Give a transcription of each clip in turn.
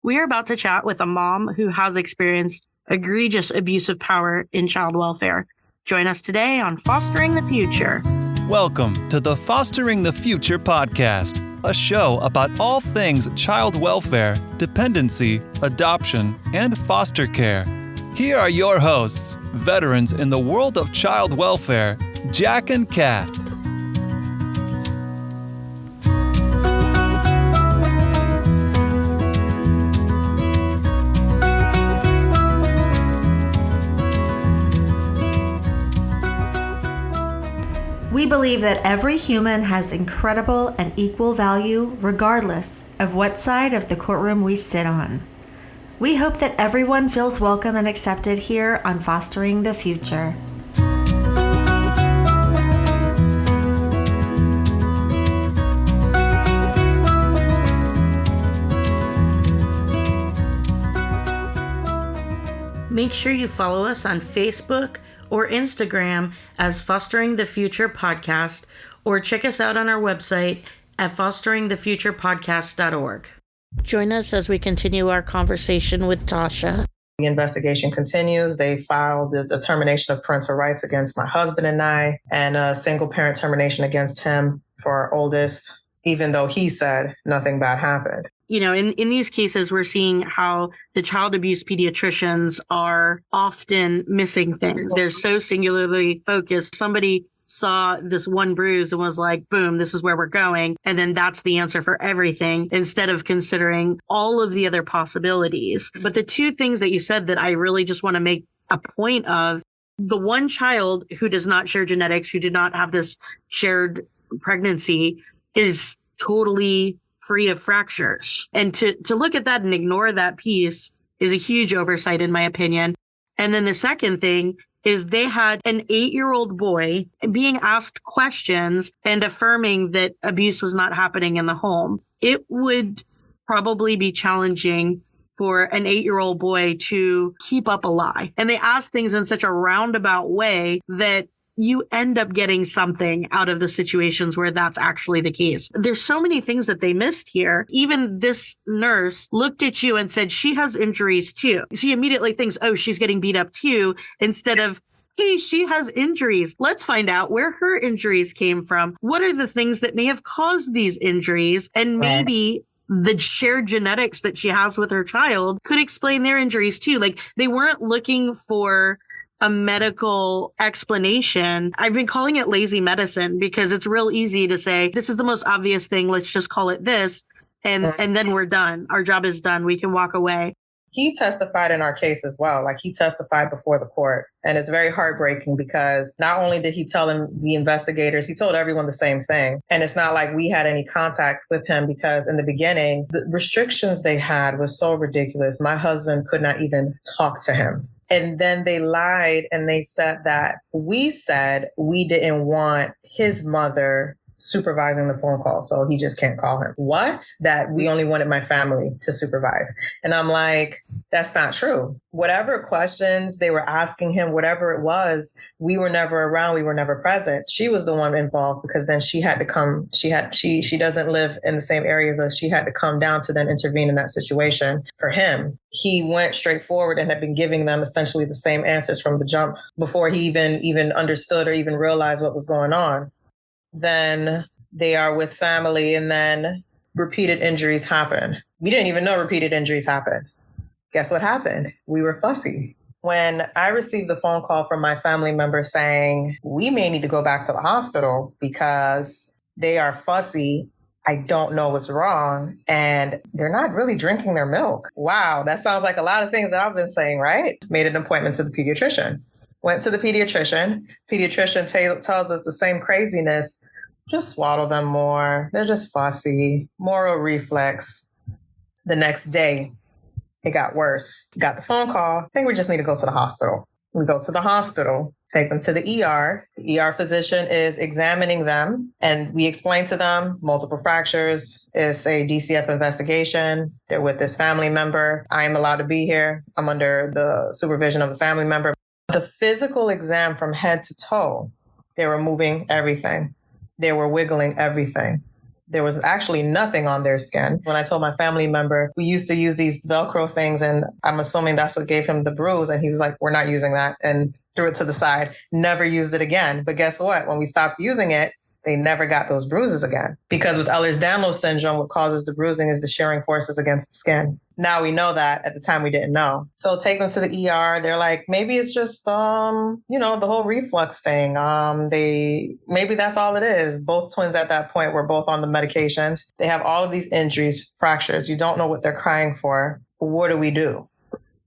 We are about to chat with a mom who has experienced egregious abuse of power in child welfare. Join us today on Fostering the Future. Welcome to the Fostering the Future podcast, a show about all things child welfare, dependency, adoption, and foster care. Here are your hosts, veterans in the world of child welfare, Jack and Kat. We believe that every human has incredible and equal value regardless of what side of the courtroom we sit on. We hope that everyone feels welcome and accepted here on Fostering the Future. Make sure you follow us on Facebook or Instagram as Fostering the Future Podcast, or check us out on our website at fosteringthefuturepodcast.org. Join us as we continue our conversation with Tasha. The investigation continues. They filed the termination of parental rights against my husband and I, and a single parent termination against him for our oldest, even though he said nothing bad happened. You know, in these cases, we're seeing how the child abuse pediatricians are often missing things. They're so singularly focused. Somebody saw this one bruise and was like, boom, this is where we're going. And then that's the answer for everything, instead of considering all of the other possibilities. But the two things that you said that I really just want to make a point of, the one child who does not share genetics, who did not have this shared pregnancy, is totally free of fractures. And to look at that and ignore that piece is a huge oversight, in my opinion. And then the second thing is they had an 8-year-old boy being asked questions and affirming that abuse was not happening in the home. It would probably be challenging for an 8-year-old boy to keep up a lie. And they ask things in such a roundabout way that you end up getting something out of the situations where that's actually the case. There's so many things that they missed here. Even this nurse looked at you and said, she has injuries too. She immediately thinks, oh, she's getting beat up too, instead of, hey, she has injuries. Let's find out where her injuries came from. What are the things that may have caused these injuries? And maybe the shared genetics that she has with her child could explain their injuries too. Like, they weren't looking for a medical explanation. I've been calling it lazy medicine because it's real easy to say, this is the most obvious thing, let's just call it this. And then we're done. Our job is done. We can walk away. He testified in our case as well. Like, he testified before the court. And it's very heartbreaking because not only did he tell them, the investigators, he told everyone the same thing. And it's not like we had any contact with him, because in the beginning, the restrictions they had was so ridiculous. My husband could not even talk to him. And then they lied and they said that we said we didn't want his mother supervising the phone call, so he just can't call him. What? That we only wanted my family to supervise. And I'm like, that's not true. Whatever questions they were asking him, whatever it was, we were never around. We were never present. She was the one involved, because then she had to come. She doesn't live in the same areas as she had to come down to then intervene in that situation for him. He went straight forward and had been giving them essentially the same answers from the jump before he even understood or even realized what was going on. Then they are with family, and then repeated injuries happen. We didn't even know repeated injuries happened. Guess what happened? We were fussy. When I received the phone call from my family member saying, we may need to go back to the hospital because they are fussy, I don't know what's wrong, and they're not really drinking their milk. Wow, that sounds like a lot of things that I've been saying, right? Made an appointment to the pediatrician. Went to the pediatrician. Pediatrician tells us the same craziness. Just swaddle them more. They're just fussy. Moral reflex. The next day, it got worse. Got the phone call. I think we just need to go to the hospital. We go to the hospital, take them to the ER. The ER physician is examining them, and we explain to them multiple fractures. It's a DCF investigation. They're with this family member. I am allowed to be here. I'm under the supervision of the family member. The physical exam from head to toe, they were moving everything. They were wiggling everything. There was actually nothing on their skin. When I told my family member, we used to use these Velcro things, and I'm assuming that's what gave him the bruise. And he was like, we're not using that, and threw it to the side, never used it again. But guess what? When we stopped using it, they never got those bruises again. Because with Ehlers-Danlos syndrome, what causes the bruising is the shearing forces against the skin. Now we know that. At the time, we didn't know. So take them to the ER. They're like, maybe it's just, the whole reflux thing. Maybe that's all it is. Both twins at that point were both on the medications. They have all of these injuries, fractures. You don't know what they're crying for. What do we do?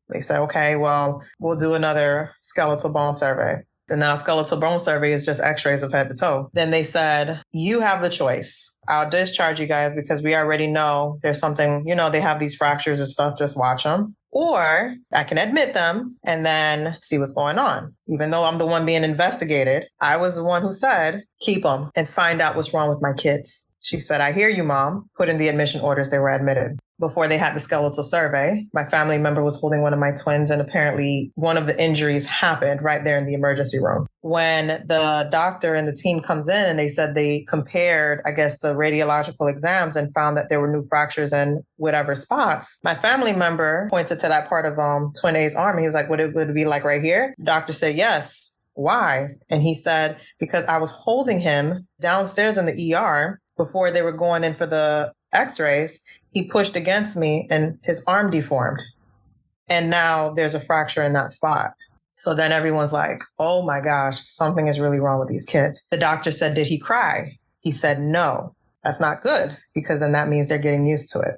They say, okay, well, we'll do another skeletal bone survey. And now skeletal bone survey is just x-rays of head to toe. Then they said, you have the choice. I'll discharge you guys because we already know there's something, they have these fractures and stuff, just watch them. Or I can admit them and then see what's going on. Even though I'm the one being investigated, I was the one who said, keep them and find out what's wrong with my kids. She said, I hear you, Mom. Put in the admission orders. They were admitted. Before they had the skeletal survey, my family member was holding one of my twins, and apparently one of the injuries happened right there in the emergency room. When the doctor and the team comes in and they said they compared, I guess, the radiological exams and found that there were new fractures in whatever spots, my family member pointed to that part of twin A's arm. And he was like, would it be like right here? The doctor said, yes. Why? And he said, because I was holding him downstairs in the ER before they were going in for the x-rays. He pushed against me and his arm deformed. And now there's a fracture in that spot. So then everyone's like, oh my gosh, something is really wrong with these kids. The doctor said, did he cry? He said, no, that's not good because then that means they're getting used to it.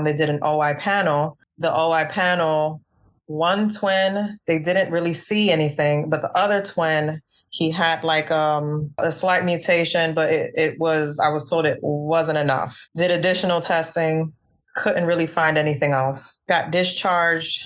They did an OI panel. The OI panel, one twin, they didn't really see anything, but the other twin, he had like a slight mutation, but I was told it wasn't enough. Did additional testing, couldn't really find anything else. Got discharged.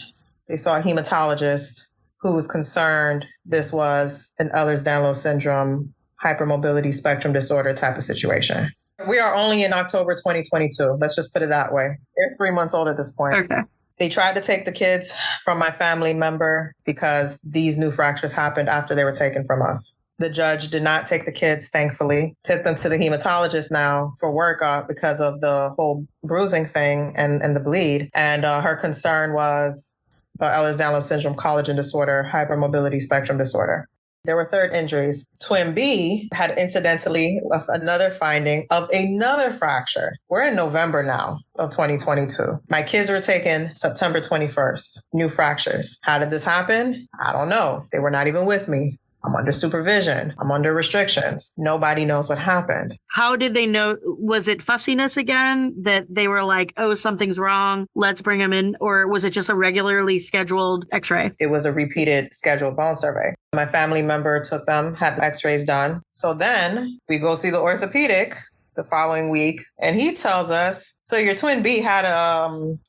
They saw a hematologist who was concerned this was an Ehlers-Danlos syndrome, hypermobility spectrum disorder type of situation. We are only in October 2022. Let's just put it that way. They're 3 months old at this point. Okay. They tried to take the kids from my family member because these new fractures happened after they were taken from us. The judge did not take the kids, thankfully. Took them to the hematologist now for workup because of the whole bruising thing and the bleed. And her concern was Ehlers-Danlos syndrome, collagen disorder, hypermobility spectrum disorder. There were third injuries. Twin B had incidentally another finding of another fracture. We're in November now of 2022. My kids were taken September 21st. New fractures. How did this happen? I don't know. They were not even with me. I'm under supervision. I'm under restrictions. Nobody knows what happened. How did they know? Was it fussiness again that they were like, oh, something's wrong, let's bring him in? Or was it just a regularly scheduled x-ray? It was a repeated scheduled bone survey. My family member took them, had the x-rays done. So then we go see the orthopedic the following week. And he tells us, so your twin B had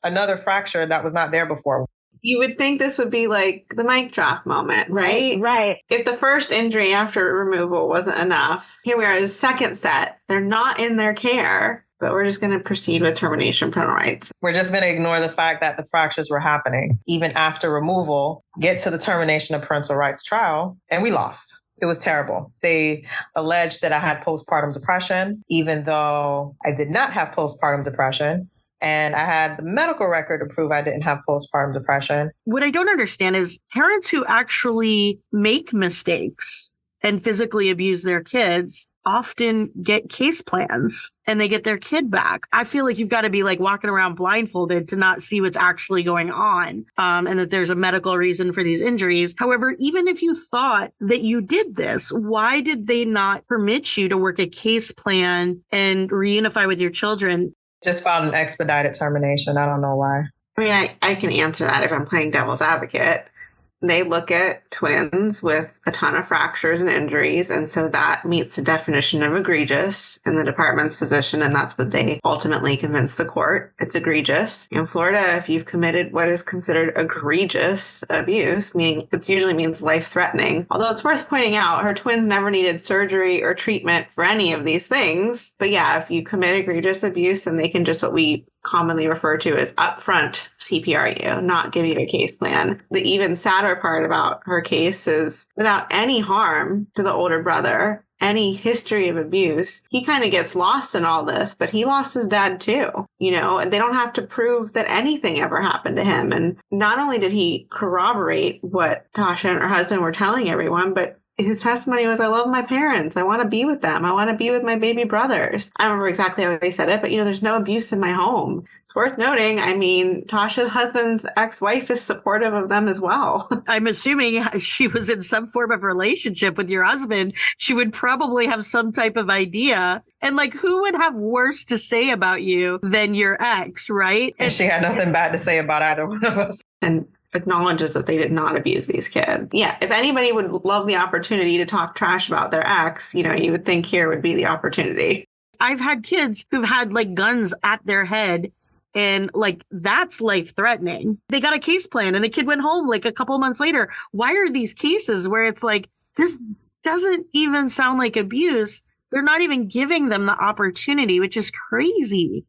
another fracture that was not there before. You would think this would be like the mic drop moment, right? Right. If the first injury after removal wasn't enough, here we are, the second set. They're not in their care, but we're just going to proceed with termination parental rights. We're just going to ignore the fact that the fractures were happening even after removal, get to the termination of parental rights trial, and we lost. It was terrible. They alleged that I had postpartum depression, even though I did not have postpartum depression. And I had the medical record to prove I didn't have postpartum depression. What I don't understand is parents who actually make mistakes and physically abuse their kids often get case plans and they get their kid back. I feel like you've got to be like walking around blindfolded to not see what's actually going on, and that there's a medical reason for these injuries. However, even if you thought that you did this, why did they not permit you to work a case plan and reunify with your children? Just filed an expedited termination. I don't know why. I mean, I can answer that if I'm playing devil's advocate. They look at twins with a ton of fractures and injuries, and so that meets the definition of egregious in the department's position, and that's what they ultimately convince the court. It's egregious. In Florida, if you've committed what is considered egregious abuse, meaning it usually means life-threatening, although it's worth pointing out her twins never needed surgery or treatment for any of these things. But yeah, if you commit egregious abuse, then they can just what we commonly refer to as upfront CPR you, not give you a case plan. The even sadder part about her case is without any harm to the older brother, any history of abuse. He kind of gets lost in all this, but he lost his dad too, and they don't have to prove that anything ever happened to him. And not only did he corroborate what Tasha and her husband were telling everyone, but his testimony was, I love my parents. I want to be with them. I want to be with my baby brothers. I don't remember exactly how they said it, but there's no abuse in my home. It's worth noting. I mean, Tasha's husband's ex-wife is supportive of them as well. I'm assuming she was in some form of relationship with your husband. She would probably have some type of idea. And who would have worse to say about you than your ex, right? And she had nothing bad to say about either one of us. And acknowledges that they did not abuse these kids. Yeah, if anybody would love the opportunity to talk trash about their ex, you would think here would be the opportunity. I've had kids who've had guns at their head, and that's life threatening. They got a case plan and the kid went home a couple months later. Why are these cases where it's this doesn't even sound like abuse? They're not even giving them the opportunity, which is crazy.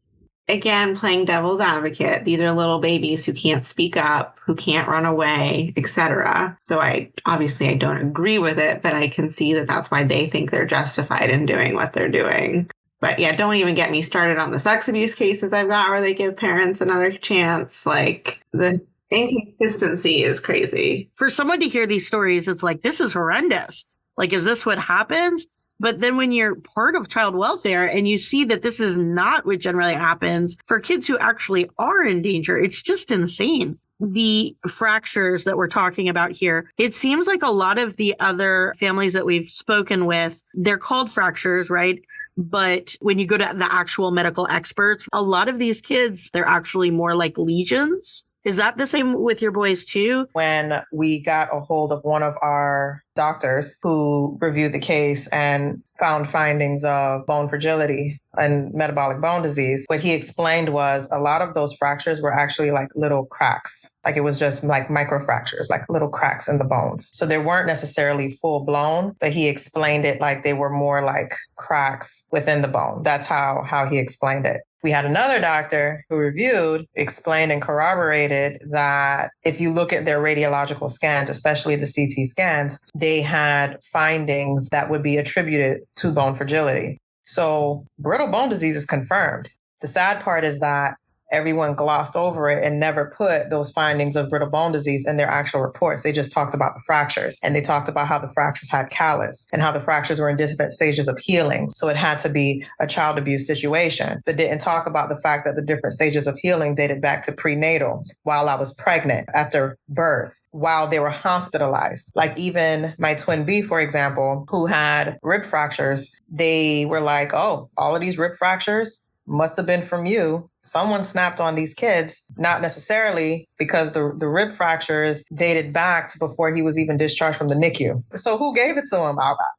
Again, playing devil's advocate, these are little babies who can't speak up, who can't run away, etc. So I don't agree with it, but I can see that that's why they think they're justified in doing what they're doing. But yeah, don't even get me started on the sex abuse cases I've got where they give parents another chance. The inconsistency is crazy. For someone to hear these stories, it's this is horrendous. Is this what happens? But then when you're part of child welfare and you see that this is not what generally happens for kids who actually are in danger, it's just insane. The fractures that we're talking about here, it seems like a lot of the other families that we've spoken with, they're called fractures, right? But when you go to the actual medical experts, a lot of these kids, they're actually more like lesions. Is that the same with your boys too? When we got a hold of one of our doctors who reviewed the case and found findings of bone fragility and metabolic bone disease, what he explained was a lot of those fractures were actually little cracks. It was just microfractures, little cracks in the bones. So they weren't necessarily full blown, but he explained it they were more like cracks within the bone. That's how he explained it. We had another doctor who reviewed, explained and corroborated that if you look at their radiological scans, especially the CT scans, they had findings that would be attributed to bone fragility. So brittle bone disease is confirmed. The sad part is that everyone glossed over it and never put those findings of brittle bone disease in their actual reports. They just talked about the fractures, and they talked about how the fractures had callus and how the fractures were in different stages of healing. So it had to be a child abuse situation, but didn't talk about the fact that the different stages of healing dated back to prenatal, while I was pregnant, after birth, while they were hospitalized. Even my twin B, for example, who had rib fractures, they were oh, all of these rib fractures must have been from you. Someone snapped on these kids, not necessarily because the rib fractures dated back to before he was even discharged from the NICU. So who gave it to him?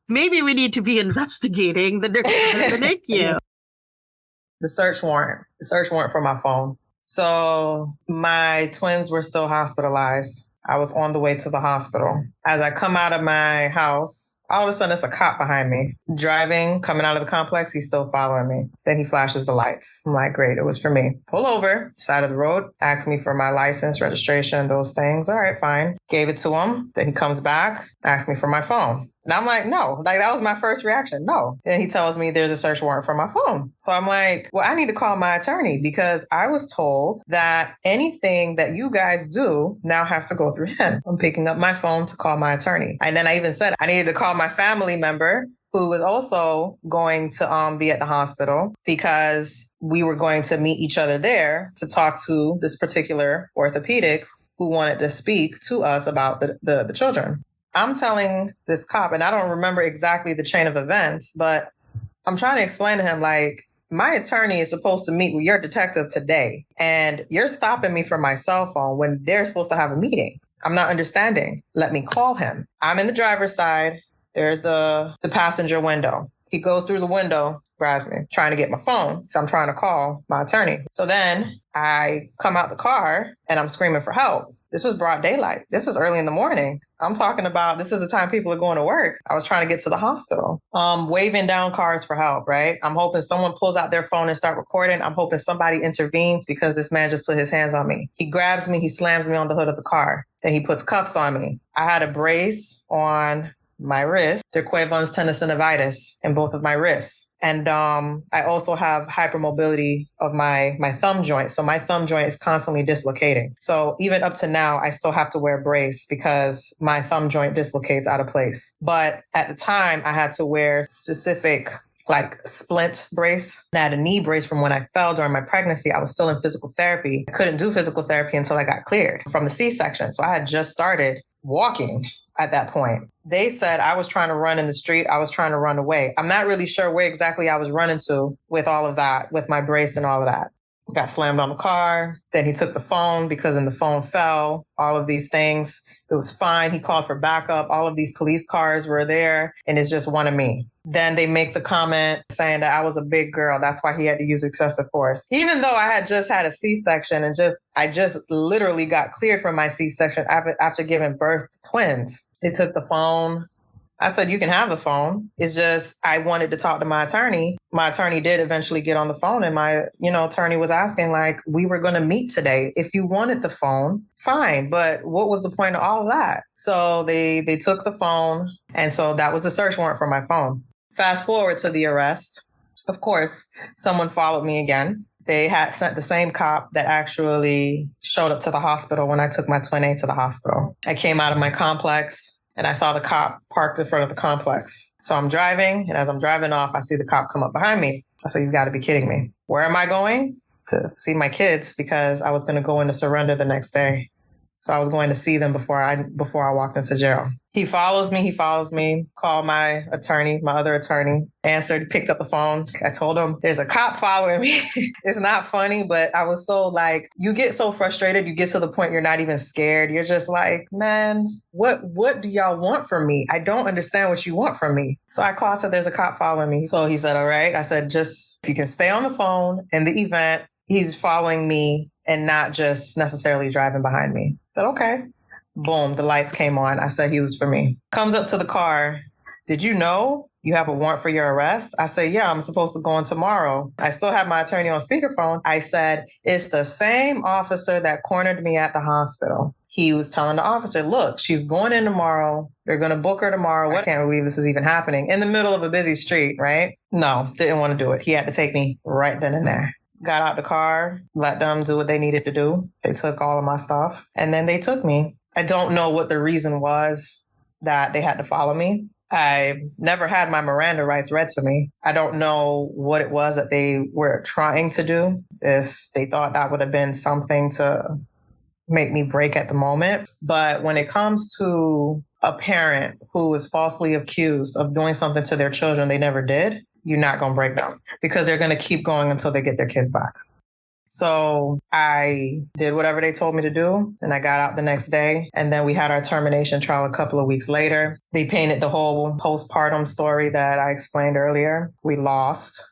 Maybe we need to be investigating the NICU. The search warrant for my phone. So my twins were still hospitalized. I was on the way to the hospital. As I come out of my house, all of a sudden it's a cop behind me. Driving, coming out of the complex, he's still following me. Then he flashes the lights. I'm great, it was for me. Pull over, side of the road, asks me for my license, registration, those things. All right, fine. Gave it to him. Then he comes back, asks me for my phone. And I'm no, that was my first reaction. No. And he tells me there's a search warrant for my phone. So I'm well, I need to call my attorney because I was told that anything that you guys do now has to go through him. I'm picking up my phone to call my attorney. And then I even said I needed to call my family member who was also going to be at the hospital because we were going to meet each other there to talk to this particular orthopedic who wanted to speak to us about the children. I'm telling this cop, and I don't remember exactly the chain of events, but I'm trying to explain to him, my attorney is supposed to meet with your detective today, and you're stopping me from my cell phone when they're supposed to have a meeting. I'm not understanding. Let me call him. I'm in the driver's side. There's the passenger window. He goes through the window, grabs me, trying to get my phone. So I'm trying to call my attorney. So then I come out the car and I'm screaming for help. This was broad daylight. This was early in the morning. I'm talking about this is the time people are going to work. I was trying to get to the hospital, waving down cars for help, right? I'm hoping someone pulls out their phone and start recording. I'm hoping somebody intervenes because this man just put his hands on me. He grabs me. He slams me on the hood of the car. Then he puts cuffs on me. I had a brace on my wrist, de Quervain's tendinosynovitis in both of my wrists. And I also have hypermobility of my thumb joint. So my thumb joint is constantly dislocating. So even up to now, I still have to wear a brace because my thumb joint dislocates out of place. But at the time, I had to wear specific like splint brace. I had a knee brace from when I fell during my pregnancy. I was still in physical therapy. I couldn't do physical therapy until I got cleared from the C-section. So I had just started walking at that point. They said I was trying to run in the street. I was trying to run away. I'm not really sure where exactly I was running to with all of that, with my brace and all of that. Got slammed on the car. Then he took the phone because then the phone fell, all of these things. It was fine. He called for backup. All of these police cars were there and it's just one of me. Then they make the comment saying that I was a big girl. That's why he had to use excessive force. Even though I had just had a C-section and I just literally got cleared from my C-section after giving birth to twins. They took the phone. I said, you can have the phone. It's just, I wanted to talk to my attorney. My attorney did eventually get on the phone and my, attorney was asking like, we were going to meet today. If you wanted the phone, fine. But what was the point of all of that? So they took the phone. And so that was the search warrant for my phone. Fast forward to the arrest. Of course, someone followed me again. They had sent the same cop that actually showed up to the hospital when I took my twin A to the hospital. I came out of my complex and I saw the cop parked in front of the complex. So I'm driving, and as I'm driving off, I see the cop come up behind me. I said, you've got to be kidding me. Where am I going? To see my kids because I was going to go into surrender the next day. So I was going to see them before I walked into jail. He follows me, called my attorney, my other attorney, answered, picked up the phone. I told him, there's a cop following me. It's not funny, but I was so like, you get so frustrated. You get to the point you're not even scared. You're just like, man, what do y'all want from me? I don't understand what you want from me. So I called, said, there's a cop following me. So he said, all right. I said, just, if you can stay on the phone in the event he's following me and not just necessarily driving behind me. I said, okay. Boom, the lights came on. I said he was for me. Comes up to the car. Did you know you have a warrant for your arrest? I said, yeah, I'm supposed to go in tomorrow. I still have my attorney on speakerphone. I said, it's the same officer that cornered me at the hospital. He was telling the officer, look, she's going in tomorrow. They're going to book her tomorrow. I can't believe this is even happening in the middle of a busy street, right? No, didn't want to do it. He had to take me right then and there. Got out the car, let them do what they needed to do. They took all of my stuff and then they took me. I don't know what the reason was that they had to follow me. I never had my Miranda rights read to me. I don't know what it was that they were trying to do, if they thought that would have been something to make me break at the moment. But when it comes to a parent who is falsely accused of doing something to their children they never did, you're not going to break them because they're going to keep going until they get their kids back. So I did whatever they told me to do and I got out the next day. And then we had our termination trial a couple of weeks later. They painted the whole postpartum story that I explained earlier. We lost.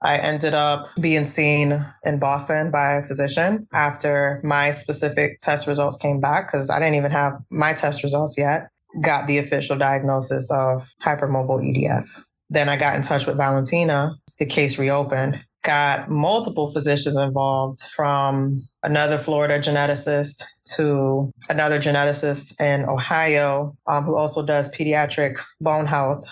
I ended up being seen in Boston by a physician after my specific test results came back because I didn't even have my test results yet. Got the official diagnosis of hypermobile EDS. Then I got in touch with Valentina. The case reopened. Got multiple physicians involved, from another Florida geneticist to another geneticist in Ohio who also does pediatric bone health,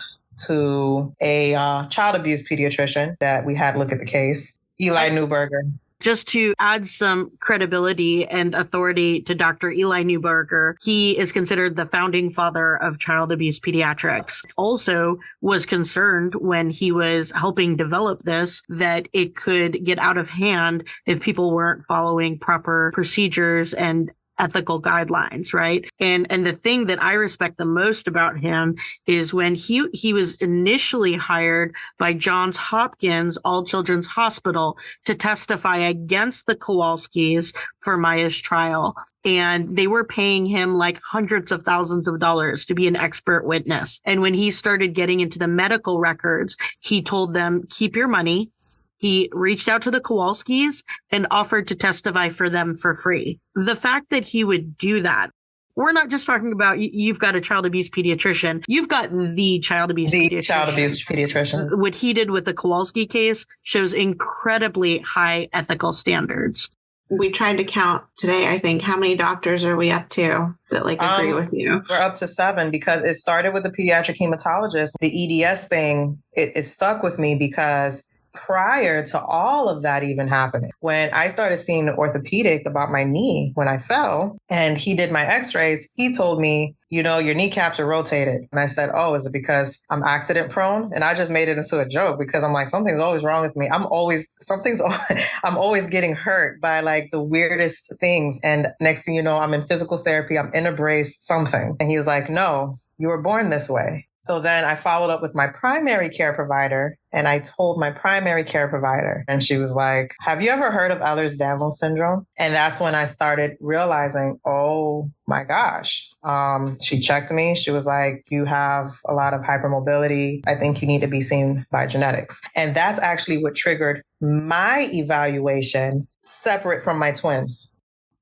to a child abuse pediatrician that we had look at the case, Eli Newberger. Just to add some credibility and authority to Dr. Eli Newberger, he is considered the founding father of child abuse pediatrics. Also was concerned when he was helping develop this that it could get out of hand if people weren't following proper procedures and ethical guidelines, right? And the thing that I respect the most about him is when he was initially hired by Johns Hopkins All Children's Hospital to testify against the Kowalskis for Maya's trial. And they were paying him like hundreds of thousands of dollars to be an expert witness. And when he started getting into the medical records, he told them, keep your money. He reached out to the Kowalskis and offered to testify for them for free. The fact that he would do that, we're not just talking about you've got a child abuse pediatrician. You've got the child abuse pediatrician. Child abuse pediatrician. What he did with the Kowalski case shows incredibly high ethical standards. We tried to count today, I think. How many doctors are we up to that agree with you? We're up to 7 because it started with the pediatric hematologist. The EDS thing, it stuck with me because prior to all of that even happening, when I started seeing the orthopedic about my knee when I fell and he did my x-rays, he told me, your kneecaps are rotated. And I said, oh, is it because I'm accident prone? And I just made it into a joke because I'm like, something's always wrong with me. I'm always getting hurt by the weirdest things. And next thing you know, I'm in physical therapy. I'm in a brace, something. And he was like, no, you were born this way. So then I followed up with my primary care provider and I told my primary care provider and she was like, have you ever heard of Ehlers-Danlos syndrome? And that's when I started realizing, oh my gosh. She checked me. She was like, you have a lot of hypermobility. I think you need to be seen by genetics. And that's actually what triggered my evaluation separate from my twins.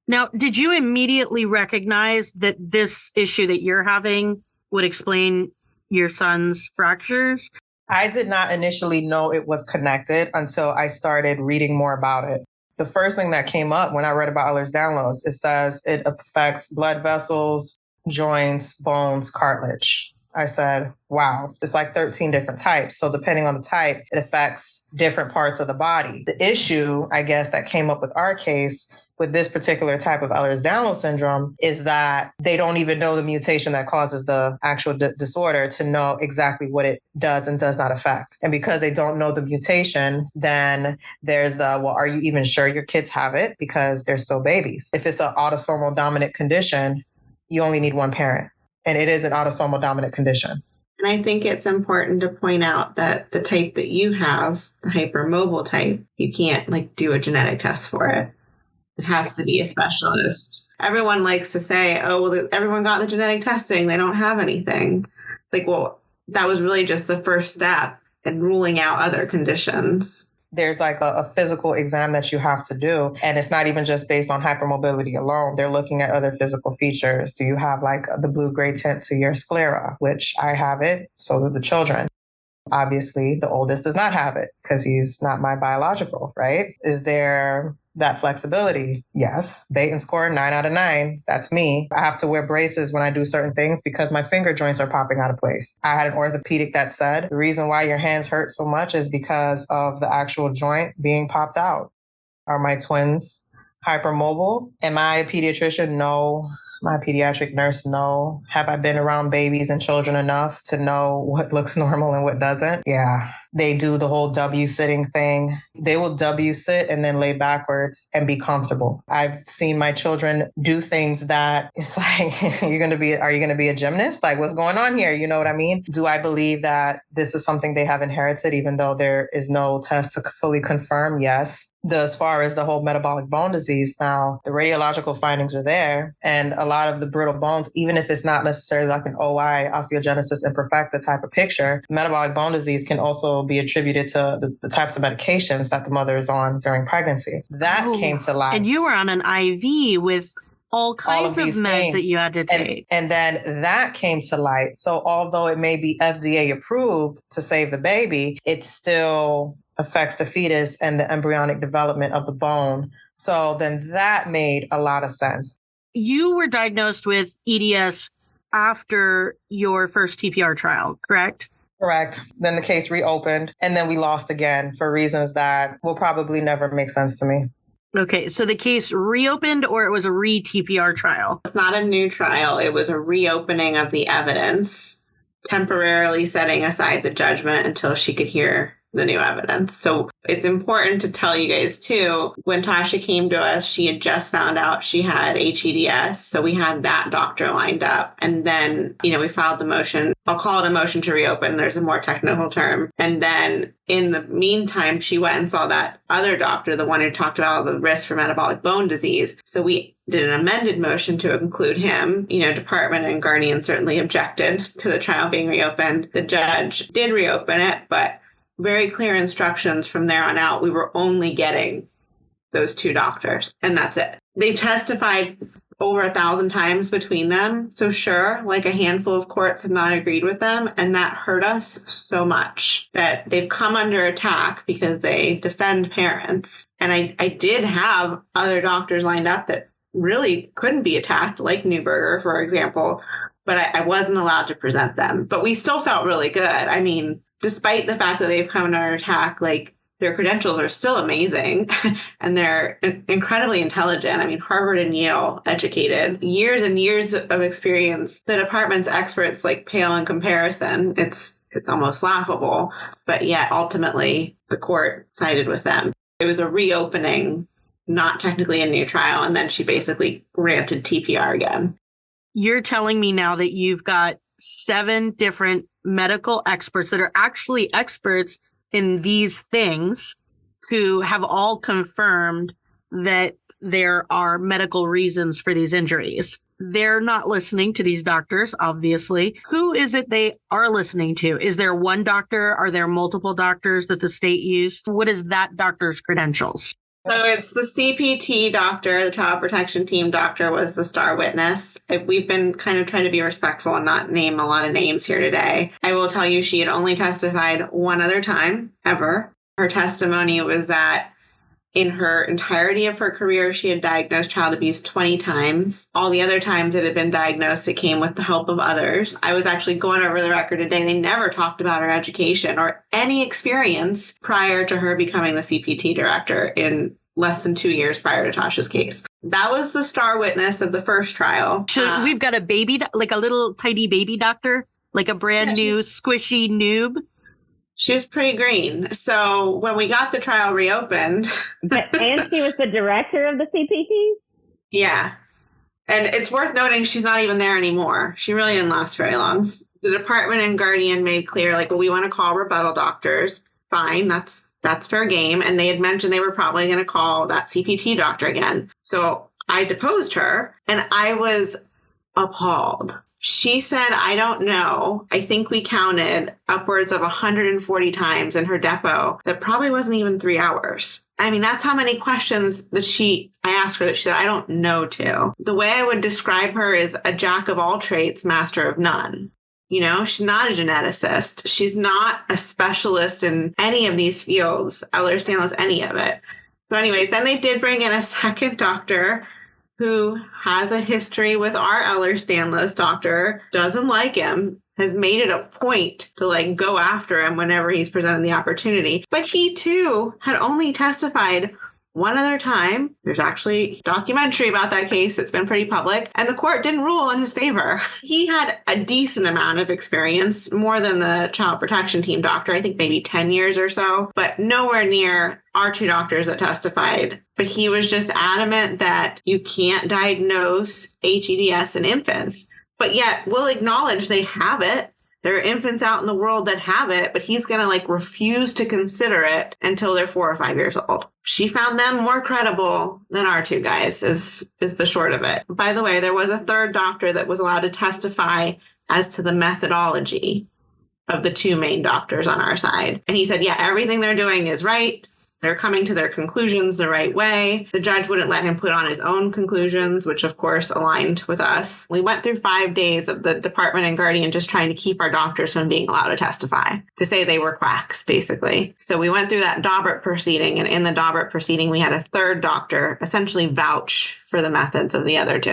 Now, did you immediately recognize that this issue that you're having would explain your son's fractures? I did not initially know it was connected until I started reading more about it. The first thing that came up when I read about Ehlers-Danlos, it says it affects blood vessels, joints, bones, cartilage. I said, wow, it's 13 different types. So depending on the type, it affects different parts of the body. The issue, I guess, that came up with our case with this particular type of Ehlers-Danlos syndrome is that they don't even know the mutation that causes the actual disorder to know exactly what it does and does not affect. And because they don't know the mutation, then there's are you even sure your kids have it? Because they're still babies. If it's an autosomal dominant condition, you only need one parent. And it is an autosomal dominant condition. And I think it's important to point out that the type that you have, the hypermobile type, you can't do a genetic test for it. It has to be a specialist. Everyone likes to say, oh, well, everyone got the genetic testing. They don't have anything. It's well, that was really just the first step in ruling out other conditions. There's a physical exam that you have to do. And it's not even just based on hypermobility alone. They're looking at other physical features. Do you have the blue-gray tint to your sclera, which I have it. So do the children. Obviously, the oldest does not have it because he's not my biological, right? Is there that flexibility? Yes. Baton score 9 out of 9. That's me. I have to wear braces when I do certain things because my finger joints are popping out of place. I had an orthopedic that said the reason why your hands hurt so much is because of the actual joint being popped out. Are my twins hypermobile? Am I a pediatrician? No. My pediatric nurse? No. Have I been around babies and children enough to know what looks normal and what doesn't? Yeah. They do the whole W sitting thing. They will W sit and then lay backwards and be comfortable. I've seen my children do things that it's are you going to be a gymnast? What's going on here? You know what I mean? Do I believe that this is something they have inherited, even though there is no test to fully confirm? Yes. As far as the whole metabolic bone disease, now the radiological findings are there, and a lot of the brittle bones, even if it's not necessarily an OI, osteogenesis imperfecta type of picture, metabolic bone disease can also be attributed to the types of medications that the mother is on during pregnancy. That came to light. And you were on an IV with all kinds of meds things that you had to take. And then that came to light. So although it may be FDA approved to save the baby, it still affects the fetus and the embryonic development of the bone. So then that made a lot of sense. You were diagnosed with EDS after your first TPR trial, correct? Correct. Then the case reopened and then we lost again for reasons that will probably never make sense to me. Okay, so the case reopened or it was a re-TPR trial? It's not a new trial. It was a reopening of the evidence, temporarily setting aside the judgment until she could hear the new evidence. So it's important to tell you guys too, when Tasha came to us, she had just found out she had HEDS. So we had that doctor lined up. And then, we filed the motion. I'll call it a motion to reopen. There's a more technical term. And then in the meantime, she went and saw that other doctor, the one who talked about all the risks for metabolic bone disease. So we did an amended motion to include him. Department and guardian certainly objected to the trial being reopened. The judge did reopen it, but very clear instructions from there on out. We were only getting those two doctors, and that's it. They testified over 1,000 times between them. So sure, like a handful of courts have not agreed with them. And that hurt us so much that they've come under attack because they defend parents. And I did have other doctors lined up that really couldn't be attacked, like Neuberger, for example, but I wasn't allowed to present them. But we still felt really good. I mean, despite the fact that they've come under attack, like, their credentials are still amazing and they're incredibly intelligent. I mean, Harvard and Yale educated, years and years of experience. The department's experts like pale in comparison. It's almost laughable, but yet ultimately the court sided with them. It was a reopening, not technically a new trial. And then she basically granted TPR again. You're telling me now that you've got 7 different medical experts that are actually experts in these things who have all confirmed that there are medical reasons for these injuries. They're not listening to these doctors, obviously. Who is it they are listening to? Is there one doctor? Are there multiple doctors that the state used? What is that doctor's credentials? So it's the CPT doctor, the child protection team doctor was the star witness. We've been kind of trying to be respectful and not name a lot of names here today. I will tell you she had only testified one other time ever. Her testimony was that in her entirety of her career, she had diagnosed child abuse 20 times. All the other times it had been diagnosed, it came with the help of others. I was actually going over the record today. They never talked about her education or any experience prior to her becoming the CPT director in less than 2 years prior to Tasha's case. That was the star witness of the first trial. We've got a baby, like a little tiny baby doctor, like a brand new squishy noob. She was pretty green. So when we got the trial reopened. And she was the director of the CPT? Yeah. And it's worth noting she's not even there anymore. She really didn't last very long. The department and Guardian made clear, like, well, we want to call rebuttal doctors. Fine, that's fair game. And they had mentioned they were probably going to call that CPT doctor again. So I deposed her and I was appalled. She said, I don't know. I think we counted upwards of 140 times in her depot. That probably wasn't even 3 hours. I mean, that's how many questions that I asked her that she said, I don't know to. The way I would describe her is a jack of all trades, master of none. You know, she's not a geneticist. She's not a specialist in any of these fields, Ehlers-Danlos, any of it. So anyways, then they did bring in a second doctor who has a history with our Ehlers-Danlos doctor, doesn't like him, has made it a point to like go after him whenever he's presented the opportunity. But he too had only testified one other time. There's actually a documentary about that case. It's been pretty public. And the court didn't rule in his favor. He had a decent amount of experience, more than the child protection team doctor, I think maybe 10 years or so, but nowhere near our 2 doctors that testified. But he was just adamant that you can't diagnose HEDS in infants, but yet we'll acknowledge they have it. There are infants out in the world that have it, but he's going to like refuse to consider it until they're 4 or 5 years old. She found them more credible than our 2 guys is the short of it. By the way, there was a third doctor that was allowed to testify as to the methodology of the 2 main doctors on our side. And he said, yeah, everything they're doing is right. They're coming to their conclusions the right way. The judge wouldn't let him put on his own conclusions, which of course aligned with us. We went through 5 days of the department and Guardian just trying to keep our doctors from being allowed to testify, to say they were quacks, basically. So we went through that Daubert proceeding, and in the Daubert proceeding, we had a third doctor essentially vouch for the methods of the other 2.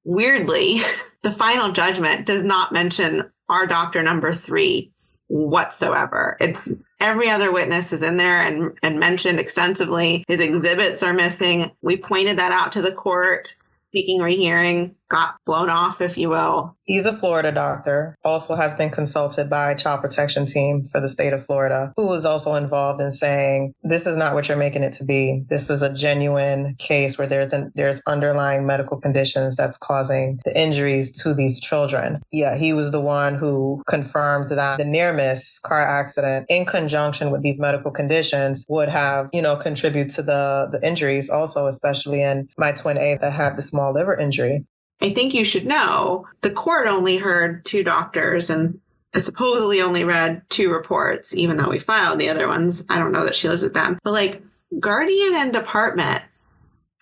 Weirdly, the final judgment does not mention our doctor number 3 whatsoever. It's every other witness is in there and mentioned extensively. His exhibits are missing. We pointed that out to the court, seeking rehearing, got blown off, if you will. He's a Florida doctor, also has been consulted by child protection team for the state of Florida, who was also involved in saying, this is not what you're making it to be. This is a genuine case where there's underlying medical conditions that's causing the injuries to these children. Yeah, he was the one who confirmed that the near miss car accident in conjunction with these medical conditions would have, contribute to the injuries also, especially in my twin A that had the small liver injury. I think you should know the court only heard 2 doctors and supposedly only read 2 reports, even though we filed the other ones. I don't know that she looked at them. But like Guardian and department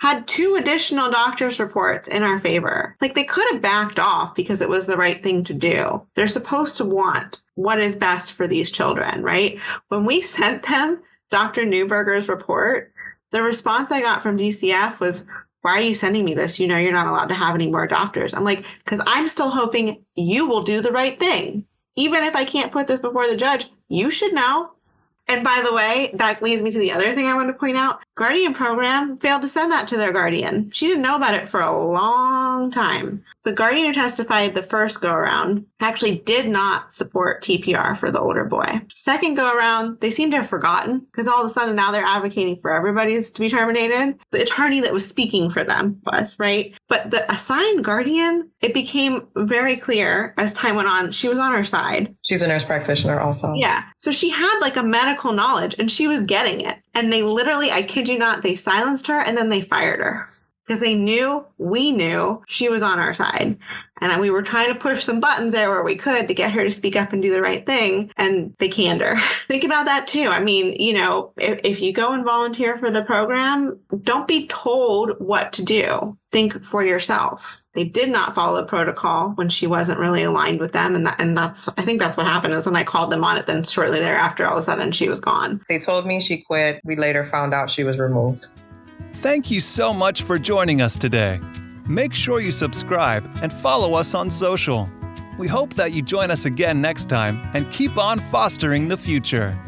had 2 additional doctor's reports in our favor. Like, they could have backed off because it was the right thing to do. They're supposed to want what is best for these children, right? When we sent them Dr. Newberger's report, the response I got from DCF was, why are you sending me this? You know, you're not allowed to have any more doctors. I'm like, because I'm still hoping you will do the right thing. Even if I can't put this before the judge, you should know. And by the way, that leads me to the other thing I want to point out. Guardian program failed to send that to their guardian. She didn't know about it for a long time. The guardian who testified the first go around actually did not support TPR for the older boy. Second go around, they seem to have forgotten because all of a sudden now they're advocating for everybody's to be terminated. The attorney that was speaking for them was, right? But the assigned guardian, it became very clear as time went on, she was on her side. She's a nurse practitioner also. Yeah. So she had like a medical knowledge and she was getting it. And they literally, I kid you not, they silenced her and then they fired her. Because they knew, we knew, she was on our side. And we were trying to push some buttons there where we could to get her to speak up and do the right thing. And they canned her. Think about that too. I mean, you know, if you go and volunteer for the program, don't be told what to do. Think for yourself. They did not follow the protocol when she wasn't really aligned with them. And that's, I think that's what happened is when I called them on it, then shortly thereafter, all of a sudden she was gone. They told me she quit. We later found out she was removed. Thank you so much for joining us today. Make sure you subscribe and follow us on social. We hope that you join us again next time and keep on fostering the future.